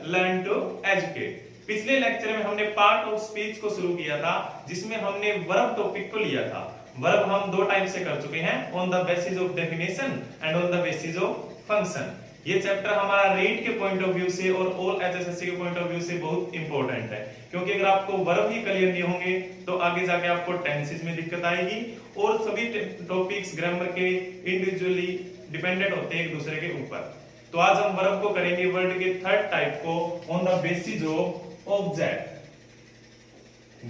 Learn to educate. पिछले lecture में हमने पार्ट ऑफ स्पीच को शुरू किया था, जिसमें हमने वर्ब टॉपिक को लिया था। वर्ब हम दो टाइप से कर चुके हैं, on the basis of definition and on the basis of function. ये चैप्टर हमारा रीड के पॉइंट ऑफ व्यू से और ऑल एचएसएससी के पॉइंट ऑफ व्यू से बहुत इंपॉर्टेंट है, क्योंकि अगर आपको वर्ब ही क्लियर नहीं होंगे तो आगे जाके आपको टेंसेस में दिक्कत आएगी और सभी टॉपिक्स ग्रामर के इंडिविजुअली डिपेंडेंट होते हैं एक दूसरे के ऊपर। तो आज हम वर्ब को करेंगे वर्ड के थर्ड टाइप को, on the basis of object.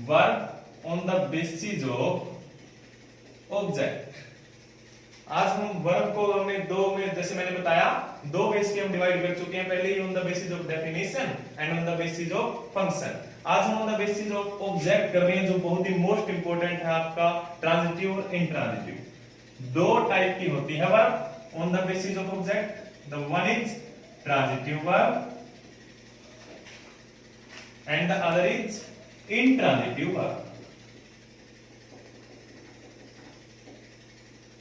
Verb on the basis of object. आज हम वर्ब को हमने दो में, जैसे मैंने बताया, दो बेस पे हम डिवाइड कर चुके हैं। पहले ही on the basis of definition and on the basis of function. आज हम on the basis of object कर रहे हैं, जो बहुत ही मोस्ट इंपोर्टेंट है आपका, ट्रांजिटिव और इंट्रांजिटिव। दो टाइप की होती है verb on the basis of object. The one is transitive verb and the other is intransitive verb।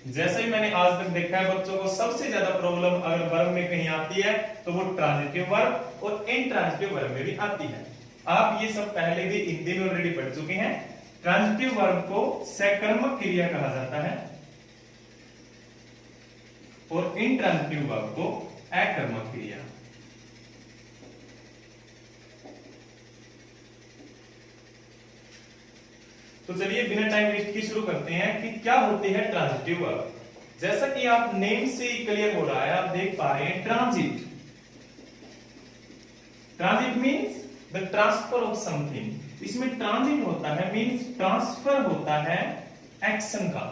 जैसे ही मैंने आज तक देखा है, बच्चों को सबसे ज्यादा प्रॉब्लम अगर वर्ब में कहीं आती है तो वो ट्रांजिटिव वर्ब और इंट्रांजिटिव वर्ब में भी आती है। आप ये सब पहले भी हिंदी में ऑलरेडी पढ़ चुके हैं। ट्रांजिटिव वर्ब को सकर्मक क्रिया कहा जाता है और इंट्रांजिटिव वर्ब को अकर्मक क्रिया। तो चलिए बिना टाइम वेस्ट की शुरू करते हैं कि क्या होती है ट्रांजिटिव वर्ब। जैसा कि आप नेम से ही क्लियर हो रहा है, आप देख पा रहे हैं transit. Transit means the transfer of something. इसमें ट्रांजिट होता है मींस ट्रांसफर होता है एक्शन का।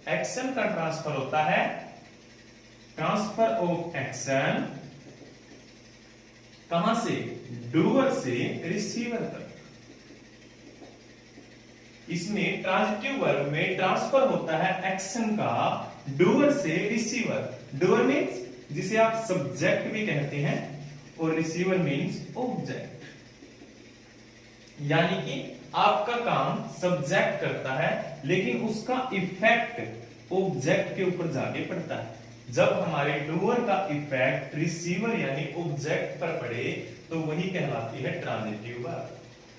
एक्शन का ट्रांसफर होता है, ट्रांसफर ऑफ एक्शन कहां से? डूअर से रिसीवर तक। इसमें ट्रांजिटिव वर्ब में ट्रांसफर होता है एक्शन का डूअर से रिसीवर। डूअर मींस जिसे आप सब्जेक्ट भी कहते हैं और रिसीवर मींस ऑब्जेक्ट। यानी कि आपका काम सब्जेक्ट करता है, लेकिन उसका इफेक्ट ऑब्जेक्ट के ऊपर जाके पड़ता है। जब हमारे डूअर का इफेक्ट रिसीवर यानी ऑब्जेक्ट पर पड़े तो वही कहलाती है ट्रांजिटिव वर्ब।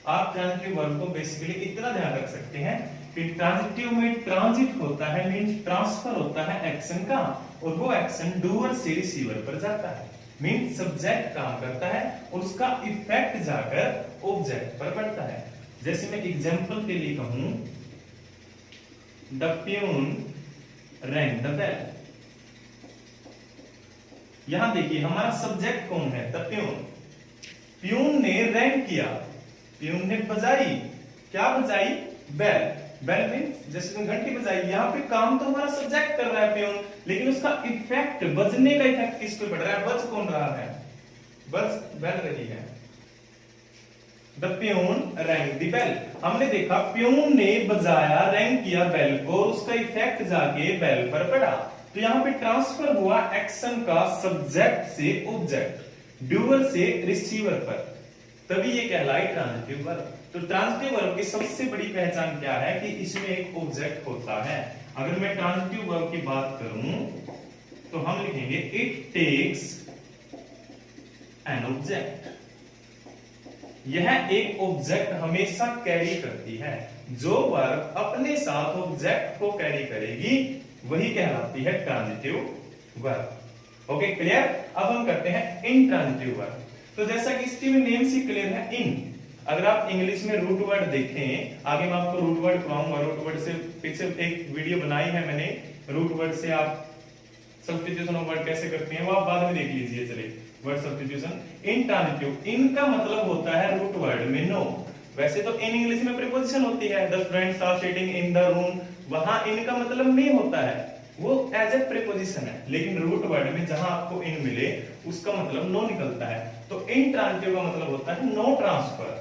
आप ट्रांजिटिव वर्ब को बेसिकली इतना ध्यान रख सकते हैं कि ट्रांजिटिव में ट्रांजिट होता है मींस ट्रांसफर होता है एक्शन का, और वो एक्शन डूअर से रिसीवर पर जाता है मींस सब्जेक्ट काम करता है और उसका इफेक्ट जाकर ऑब्जेक्ट पर पड़ता है। जैसे मैं एग्जांपल के लिए कहूं, the peon rang the bell. यहां देखिए हमारा सब्जेक्ट कौन है? The peon. प्यून ने रैंग किया, प्यून ने बजाई। क्या बजाई? बेल। बेल मींस जैसे घंटी बजाई। यहाँ पे काम तो हमारा सब्जेक्ट कर रहा है प्यून, लेकिन उसका इफेक्ट, बजने का इफेक्ट किस पे पड़ रहा है? बज कौन रहा है? बज बेल रही है। The peon rang the bell. हमने देखा प्यून ने बजाया, रैंग किया बेल को, उसका इफेक्ट जाके बेल पर पड़ा। तो यहाँ पे ट्रांसफर हुआ एक्शन का सब्जेक्ट से ऑब्जेक्ट, डूअर से रिसीवर पर, तभी ये कहलाई ट्रांजिटिव वर्ब। तो ट्रांजिटिव वर्ब की सबसे बड़ी पहचान क्या है कि इसमें एक ऑब्जेक्ट होता है। अगर मैं ट्रांजिटिव वर्ब की बात करूं तो हम लिखेंगे इट टेक्स एन ऑब्जेक्ट। यह एक ऑब्जेक्ट हमेशा कैरी करती है। जो वर्ब अपने साथ ऑब्जेक्ट को कैरी करेगी वही कहलाती है ट्रांजिटिव वर्ब। Okay, clear? अब हम करते हैं इंट्रांजिटिव वर्ब। तो जैसा कि इसकी में नेम से क्लियर है, इन। अगर आप इंग्लिश में रूट वर्ड देखें, आगे मैं आपको रूट वर्ड पढ़ाऊंगा। रूट वर्ड से पीछे एक वीडियो बनाई है मैंने, रूट वर्ड से आप सब्स्टिट्यूशन ऑफ वर्ड कैसे करते हैं वो आप बाद में देख लीजिए। चलिए, वर्ड सब्स्टिट्यूशन। इंट्रांजिटिव, इनका मतलब होता है रूट वर्ड में नो। वैसे तो इन इंग्लिश में प्रीपोजिशन होती है, the friends are sitting in the room, वहां इनका मतलब नहीं होता है, वो एज ए प्रीपोजिशन है। लेकिन रूट वर्ड में जहां आपको इन मिले उसका मतलब नो निकलता है। तो इंट्रांजिटिव का मतलब होता है no transfer,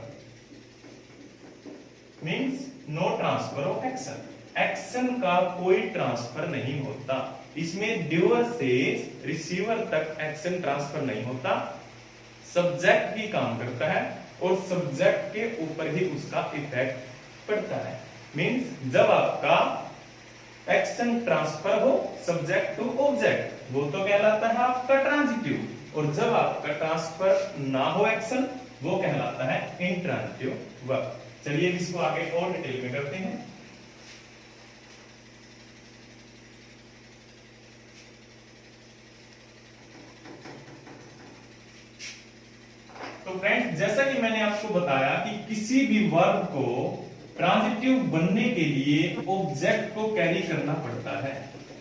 means no transfer of action. Action का कोई ट्रांसफर नहीं होता। इसमें डूअर से रिसीवर तक एक्शन ट्रांसफर नहीं होता, सब्जेक्ट ही काम करता है और सब्जेक्ट के ऊपर ही उसका इफेक्ट पड़ता है। मींस जब आपका एक्शन ट्रांसफर हो सब्जेक्ट टू ऑब्जेक्ट, वो तो कहलाता है आपका ट्रांजिटिव। और जब आपका ट्रांसफर ना हो एक्शन, वो कहलाता है इंट्रांजिटिव वर्ब। चलिए इसको आगे और डिटेल में करते हैं। तो फ्रेंड्स, जैसा कि मैंने आपको बताया कि किसी भी वर्ब को ट्रांजिटिव बनने के लिए ऑब्जेक्ट को कैरी करना पड़ता है,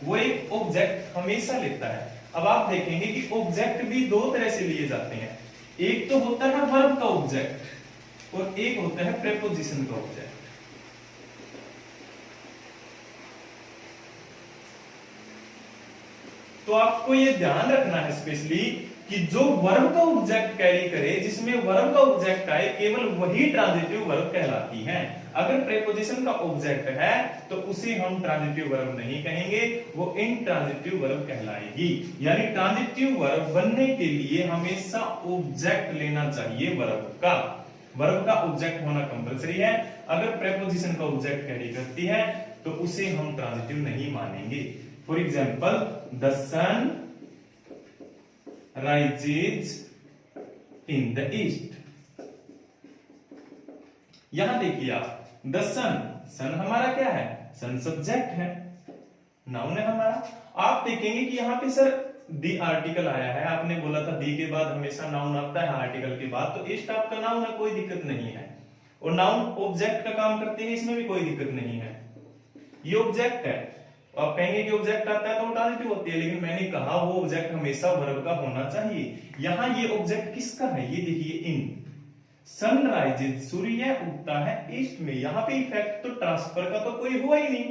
वो एक ऑब्जेक्ट हमेशा लेता है। अब आप देखेंगे कि ऑब्जेक्ट भी दो तरह से लिए जाते हैं, एक तो होता है वर्ब का ऑब्जेक्ट और एक होता है प्रेपोजिशन का ऑब्जेक्ट। तो आपको ये ध्यान रखना है स्पेशली कि जो वर्ब का ऑब्जेक्ट कैरी करे, जिसमें वर्ब का ऑब्जेक्ट आए, केवल वही ट्रांजिटिव वर्ब कहलाती है। अगर प्रेपोजिशन का ऑब्जेक्ट है तो उसे हम ट्रांजिटिव वर्ब नहीं कहेंगे, वो इंट्रांजिटिव वर्ब कहलाएगी। यानी ट्रांजिटिव वर्ब बनने के लिए हमेशा ऑब्जेक्ट लेना चाहिए वर्ब का। वर्ब का ऑब्जेक्ट होना कंपलसरी है। अगर प्रेपोजिशन का ऑब्जेक्ट कैरी करती है तो उसे हम ट्रांजिटिव नहीं मानेंगे। For example, the sun rises in the east। यहां देखिए आप, द सन, सन हमारा क्या है? सन सब्जेक्ट है, नाउन है हमारा। आप देखेंगे कि यहाँ पे सर दी आर्टिकल आया है, आपने बोला था दी के बाद हमेशा नाउन आता है आर्टिकल के बाद, तो ईस्ट आपका नाउन है, कोई दिक्कत नहीं है। और नाउन ऑब्जेक्ट का काम करते हैं, इसमें भी कोई दिक्कत नहीं है, ये ऑब्जेक्ट है। आप कहेंगे कि ऑब्जेक्ट आता है तो ट्रांजिटिव होती है, लेकिन मैंने कहा वो ऑब्जेक्ट हमेशा वर्ब का होना चाहिए। यहां ये ऑब्जेक्ट किसका है? ये देखिए, इन। सनराइजेज, सूर्य उगता है ईस्ट में। यहां पे इफेक्ट तो ट्रांसफर का तो कोई हुआ ही नहीं,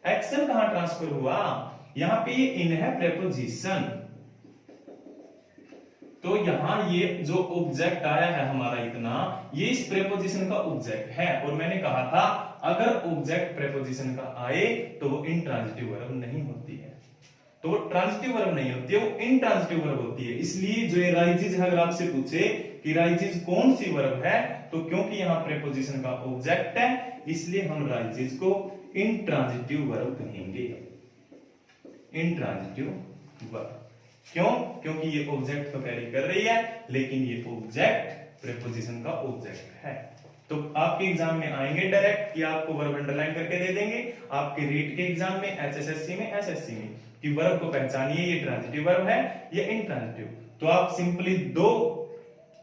एक्शन कहां ट्रांसफर हुआ? यहां पे ये इन है प्रेपोजिशन। तो यहां ये जो ऑब्जेक्ट आया है हमारा इतना, ये इस प्रेपोजिशन का ऑब्जेक्ट है। और मैंने कहा था अगर ऑब्जेक्ट प्रेपोजिशन का आए तो वो इंट्रांजिटिव वर्ब नहीं होती है, तो वो ट्रांजिटिव वर्ब नहीं होती है, वो इंट्रांजिटिव वर्ब होती है। इसलिए जो ये राइजेज, अगर आपसे पूछे कि राइजेज कौन सी वर्ब है, तो क्योंकि यहां प्रेपोजिशन का ऑब्जेक्ट है, इसलिए हम राइजेज को इंट्रांजिटिव वर्ब कहेंगे। इंट्रांजिटिव वर्ब क्यों? क्योंकि ये ऑब्जेक्ट तो कैरी कर रही है, लेकिन ये ऑब्जेक्ट प्रेपोजिशन का ऑब्जेक्ट है। तो आपके एग्जाम में आएंगे डायरेक्ट कि आपको वर्ब अंडरलाइन करके दे देंगे, आपके रीट के एग्जाम में, एचएसएससी में, एसएससी में, कि वर्ब को पहचानिए ये ट्रांजिटिव वर्ब है या इंट्रांजिटिव। तो आप सिंपली दो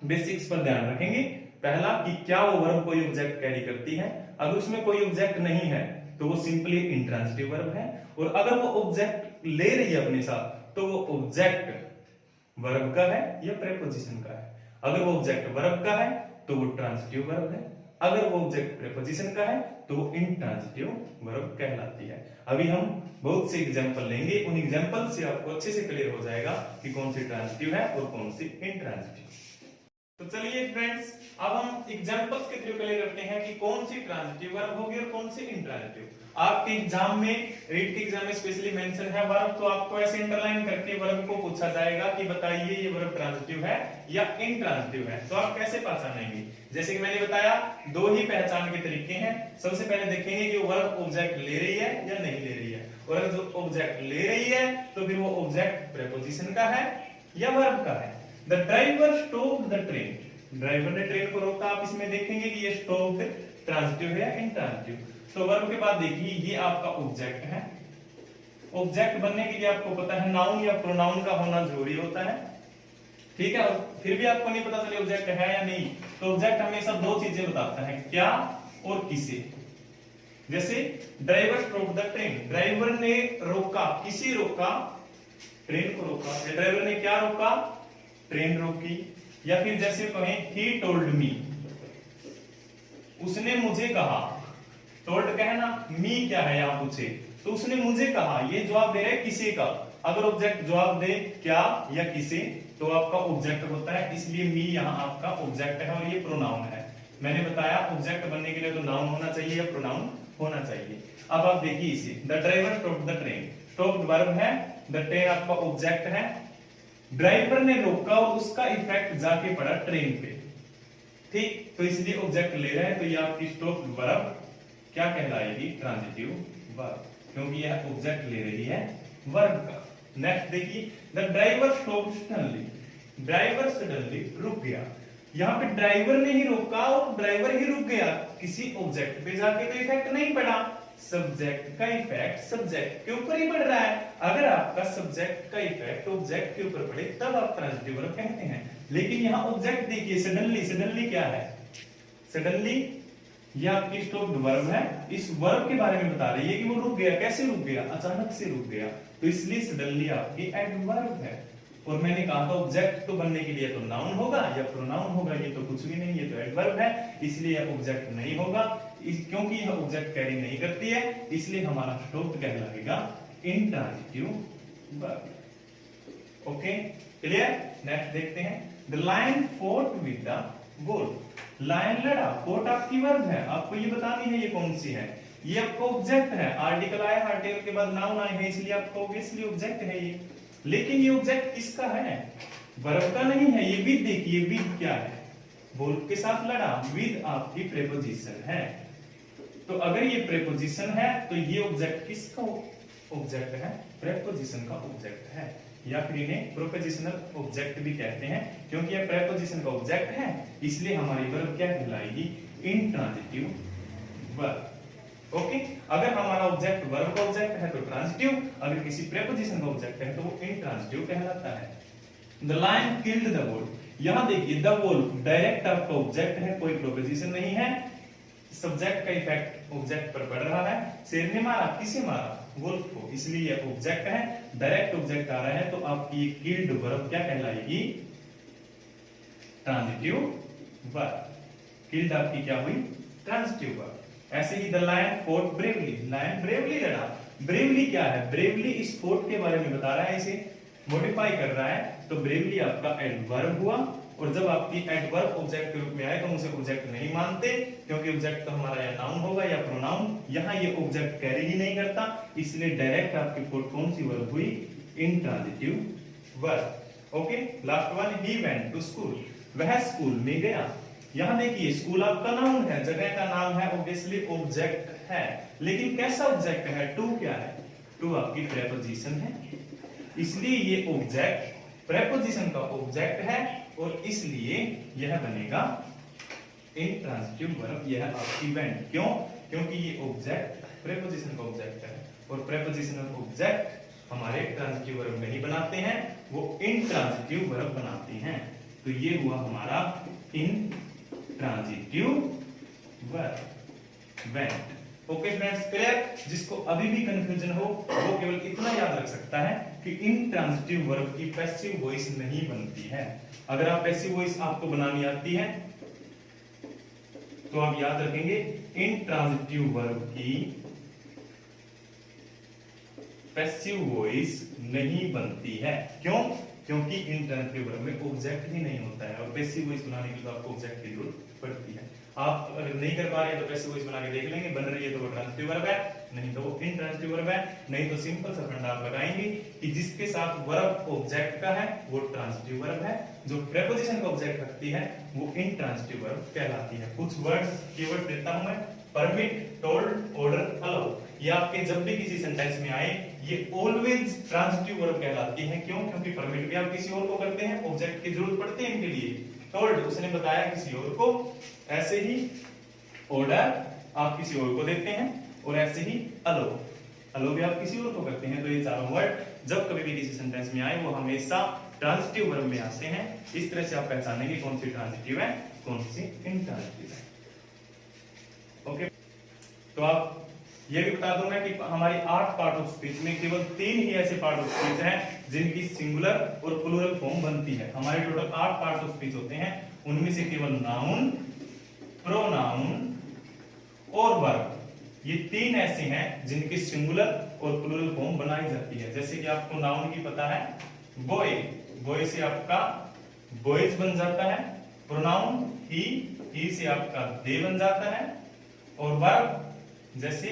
बेसिक्स पर ध्यान रखेंगे। पहला कि क्या वो वर्ब कोई ऑब्जेक्ट कैरी करती है, अगर उसमें कोई ऑब्जेक्ट नहीं है तो वो सिंपली इंट्रांजिटिव वर्ब है। और अगर वो ऑब्जेक्ट ले रही है अपने साथ तो वो ऑब्जेक्ट वर्ब का है या प्रेपोजिशन का है। अगर वो ऑब्जेक्ट वर्ब का है तो वो ट्रांजिटिव वर्ब है, अगर वो ऑब्जेक्ट प्रेपोजिशन का है तो वो इंट्रांजिटिव वर्ब कहलाती है। अभी हम बहुत से एग्जांपल लेंगे, उन एग्जांपल से आपको अच्छे से क्लियर हो जाएगा कि कौन सी ट्रांजिटिव है और कौन सी इंट्रांजिटिव। तो चलिए फ्रेंड्स, अब हम एग्जांपल्स के थ्रू क्लियर करते हैं कि कौन सी ट्रांजिटिव वर्ब होगी और कौन सी इंट्रांजिटिव। आपके एग्जाम में, रीड के एग्जाम में स्पेशली मेंशन है वर्ब, तो आपको ऐसे अंडरलाइन करके वर्ब को पूछा जाएगा कि बताइए ये वर्ब ट्रांजिटिव है या इंट्रांजिटिव है। तो आप कैसे पहचानेंगे? जैसे कि मैंने बताया, दो ही पहचान के तरीके हैं। सबसे पहले देखेंगे कि वर्ब ऑब्जेक्ट ले रही है या नहीं ले रही है, और अगर जो ऑब्जेक्ट ले रही है तो फिर वो ऑब्जेक्ट प्रेपोजिशन का है या वर्ब का है। The driver stopped the train, driver ने ट्रेन को रोका। आप इसमें देखेंगे कि ये स्टॉप्ड ट्रांजिटिव है या इंट्रांजिटिव। तो वर्ब के बाद देखिए, ये आपका ऑब्जेक्ट है। ऑब्जेक्ट बनने के लिए आपको पता है नाउन या प्रोनाउन का होना जरूरी होता है, ठीक है। फिर भी आपको नहीं पता चले ऑब्जेक्ट है या नहीं, तो ऑब्जेक्ट हमेशा दो चीजें बताता है, क्या और किसे। जैसे driver stopped the train, driver ने रोका, किसे रोका? ट्रेन को रोका। ड्राइवर ने क्या रोका? ट्रेन रोकी। या फिर जैसे कहें, ही टोल्ड मी, उसने मुझे कहा। टोल्ड कहना, मी क्या है यहां पूछे तो उसने मुझे कहा, ये जवाब दे रहे किसे का। अगर ऑब्जेक्ट जवाब दे क्या या किसे तो आपका ऑब्जेक्ट होता है, इसलिए मी यहां आपका ऑब्जेक्ट है और ये प्रोनाउन है। मैंने बताया ऑब्जेक्ट बनने के लिए तो नाउन होना चाहिए या प्रोनाउन होना चाहिए। अब आप देखिए इसे, the driver stopped the train, stopped verb है, द ट्रेन आपका ऑब्जेक्ट है। ड्राइवर ने रोका और उसका इफेक्ट जाके पड़ा ट्रेन पे, ठीक, तो इसलिए ऑब्जेक्ट ले रहे हैं, तो ये आपकी स्टॉप्ड वर्ब क्या कहलाएगी? ट्रांजिटिव वर्ब, क्योंकि यह ऑब्जेक्ट ले रही है वर्ब का। नेक्स्ट देखिए, the driver stopped suddenly, driver suddenly रुक गया। यहाँ पे ड्राइवर ने ही रोका और ड्राइवर ही रुक गया, किसी ऑब्जेक्ट पे जाके तो इफेक्ट नहीं पड़ा। सब्जेक्ट का इफेक्ट सब्जेक्ट के ऊपर ही पड़ रहा है। अगर आपका सब्जेक्ट का इफेक्ट ऑब्जेक्ट के ऊपर पड़े तब आप ट्रांजिटिव वर्ब कहते हैं। लेकिन यहाँ ऑब्जेक्ट देखिए, सडनली, सडनली क्या है? सडनली ये आपकी स्टॉप्ड वर्ब है। इस वर्ब के बारे में बता रही है कि वो रुक गया। कैसे रुक गया? अचानक से रुक गया, तो इसलिए सडनली आपकी एडवर्ब है। और मैंने कहा था ऑब्जेक्ट तो बनने के लिए तो नाउन होगा या प्रोनाउन होगा, ये तो कुछ भी नहीं, ये तो एडवर्ब है, इसलिए ऑब्जेक्ट नहीं होगा। क्योंकि यह ऑब्जेक्ट कैरी नहीं करती है, इसलिए हमारा स्टॉप्ड कहलाएगा intransitive verb. Okay, clear? Next देखते हैं, the lion fought with the wolf. Lion लड़ा, फॉट आपकी वर्ब है, आपको ये बतानी है ये कौन सी है। ये आपका ऑब्जेक्ट है, आर्टिकल आया, आर्टिकल के बाद नाउन आए हैं, इसलिए आपका ऑब्वियसली ऑब्जेक्ट है ये। लेकिन ये ऑब्जेक्ट किसका है? वर्ब का नहीं है। ये विद देखिए, विद क्या है? वुल्फ के साथ लड़ा, विद आपकी प्रेपोजिशन है। तो अगर ये प्रेपोजिशन है तो ये ऑब्जेक्ट किसका ऑब्जेक्ट है? प्रेपोजिशन का ऑब्जेक्ट है, या फिर इन्हें प्रोपोजिशनल ऑब्जेक्ट भी कहते हैं। क्योंकि ये प्रेपोजिशन का ऑब्जेक्ट है, इसलिए हमारी वर्ब क्या कहलाएगी? Intransitive verb. ओके, अगर हमारा ऑब्जेक्ट वर्ब का ऑब्जेक्ट है तो ट्रांजिटिव, अगर किसी प्रेपोजिशन का ऑब्जेक्ट है तो वो इंट्रांजिटिव कहलाता है। The lion killed the wolf. यहां देखिए, द वुल्फ डायरेक्ट आपका ऑब्जेक्ट है, कोई प्रोपोजिशन नहीं है। सब्जेक्ट का इफेक्ट ऑब्जेक्ट पर पड़ रहा है। शेर ने मारा, किसे मारा? वुल्फ को, इसलिए ये ऑब्जेक्ट है। डायरेक्ट ऑब्जेक्ट आ रहा है तो आपकी किल्ड वर्ब क्या कहलाएगी? Transitive verb. किल्ड आपकी क्या हुई? Transitive verb. ऐसे ही the lion fought bravely. Lion bravely लड़ा। ब्रेवली क्या है? ब्रेवली इस फोर्ट के बारे में बता रहा है, इसे मॉडिफाई कर रहा है, तो ब्रेवली आपका एडवर्ब हुआ। और जब आपकी एडवर्ब ऑब्जेक्ट के रूप में आए तो उसे ऑब्जेक्ट नहीं मानते, क्योंकि ऑब्जेक्ट तो हमारा या नाउन होगा या प्रोनाउन। यहाँ ये ऑब्जेक्ट कैरी ही नहीं करता, इसलिए डायरेक्ट आपकी फोर्ट कौन सी वर्ब हुई? Intransitive verb. Okay, last one, he went to school. वह स्कूल में गया। यहां देखिए, स्कूल आपका नाउन है, जगह का नाम है, ऑब्वियसली ऑब्जेक्ट है। लेकिन कैसा ऑब्जेक्ट है? टू क्या है? टू आपकी प्रेपोजिशन है, इसलिए ये ऑब्जेक्ट प्रेपोजिशन का ऑब्जेक्ट है और इसलिए यह बनेगा इंट्रांजिटिव वर्ब। यह आपकी वेंट। क्यों? क्योंकि ये ऑब्जेक्ट प्रेपोजिशन का ऑब्जेक्ट है और प्रेपोजिशनल ऑब्जेक्ट हमारे ट्रांजिटिव वर्ब नहीं बनाते हैं, वो इंट्रांजिटिव वर्ब बनाते हैं। तो ये हुआ हमारा intransitive verb, went. Okay friends, clear? जिसको अभी भी कंफ्यूजन हो वो केवल इतना याद रख सकता है कि इंट्रांजिटिव वर्ब की पैसिव वॉइस नहीं बनती है। अगर आप पैसिव वॉइस आपको बनानी आती है तो आप याद रखेंगे इंट्रांजिटिव वर्ब की पैसिव वॉइस नहीं बनती है। क्यों? क्योंकि इंट्रांजिटिव वर्ब में ऑब्जेक्ट ही नहीं होता है और पैसिव वॉइस बनाने के लिए तो आपको ऑब्जेक्ट की जरूरत पड़ती है। आप अगर नहीं कर पा रहे हैं तो पैसिव वॉइस बना के देख लेंगे, बन रही है तो वो ट्रांजिटिव वर्ब है, नहीं तो वो इंट्रांजिटिव वर्ब है। नहीं तो सिंपल सा फंडा आप लगाएंगे कि जिसके साथ वर्ब ऑब्जेक्ट का है वो ट्रांजिटिव वर्ब है, जो प्रेपोजिशन का ऑब्जेक्ट रखती है वो इंट्रांजिटिव वर्ब कहलाती है। कुछ वर्ड्स कीवर्ड देता हूं मैं, परमिट, टोल्ड, ऑर्डर, अलाउ। ये आपके जब भी किसी सेंटेंस में आए ये ऑलवेज ट्रांजिटिव वर्ब कहलाती है। क्यों? क्योंकि परमिट भी आप किसी और को करते हैं, ऑब्जेक्ट की जरूरत पड़ती है इनके लिए। टोल्ड उसने बताया किसी और को, ऐसे ही ऑर्डर आप किसी और को देते हैं और ऐसे ही अलो, अलो भी आप किसी और को करते हैं। तो ये चारों वर्ड जब कभी भी किसी सेंटेंस में आए वो हमेशा ट्रांजिटिव वर्ब में आते हैं। इस तरह से आप पहचानेंगे कौन सी ट्रांजिटिव है, कौन सी इंट्रांजिटिव है। ओके, तो आप ये भी बता दूंगा कि हमारी 8 पार्ट ऑफ स्पीच में केवल 3 ही ऐसे पार्ट ऑफ स्पीच हैं जिनकी सिंगुलर और प्लूरल फॉर्म बनती है। हमारे टोटल 8 पार्ट ऑफ स्पीच होते हैं, उनमें से केवल नाउन, प्रोनाउन और वर्ब, ये 3 ऐसे हैं जिनकी सिंगुलर और प्लूरल फॉर्म बनाई जाती है। जैसे कि आपको नाउन की पता है, बॉय, बॉय से आपका बॉयज बन जाता है। प्रोनाउन ही से आपका दे बन जाता है। और वर्ब जैसे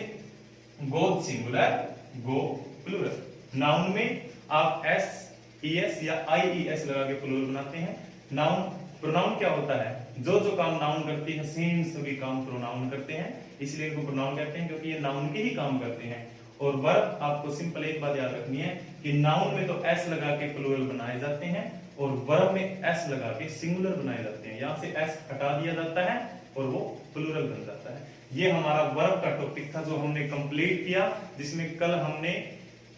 गो सिंगुलर, गो प्लूरल। नाउन में आप एस या आईईएस लगा के प्लूरल बनाते हैं। नाउन, प्रोनाउन क्या होता है? जो जो काम नाउन करती है सेम सभी काम प्रोनाउन करते हैं, इसलिए इनको प्रोनाउन कहते हैं क्योंकि ये नाउन के ही काम करते हैं। और वर्ब आपको सिंपल एक बात याद रखनी है कि नाउन में तो एस लगा के प्लूरल बनाए जाते हैं और वर्ब में एस लगा के सिंगुलर बनाए जाते हैं। यहाँ से एस हटा दिया जाता है और वो प्लूरल बन जाता है। ये हमारा वर्ब का टॉपिक था जो हमने कंप्लीट किया, जिसमें कल हमने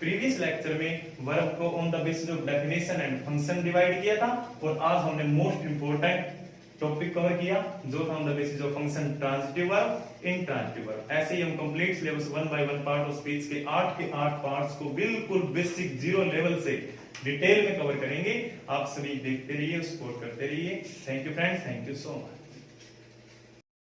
प्रीवियस लेक्चर में वर्ब को on the basis of definition and function divide किया था, और आज हमने मोस्ट इंपोर्टेंट टॉपिक कवर किया जो था on the basis of function transitive verb, intransitive verb. ऐसे ही हम complete syllabus 1 by 1 part of speech के 8 पार्ट्स को बिल्कुल बेसिक जीरो लेवल से डिटेल में कवर करेंगे। आप सभी देखते रहिए, सपोर्ट करते रहिए। Thank you friends, thank you so much.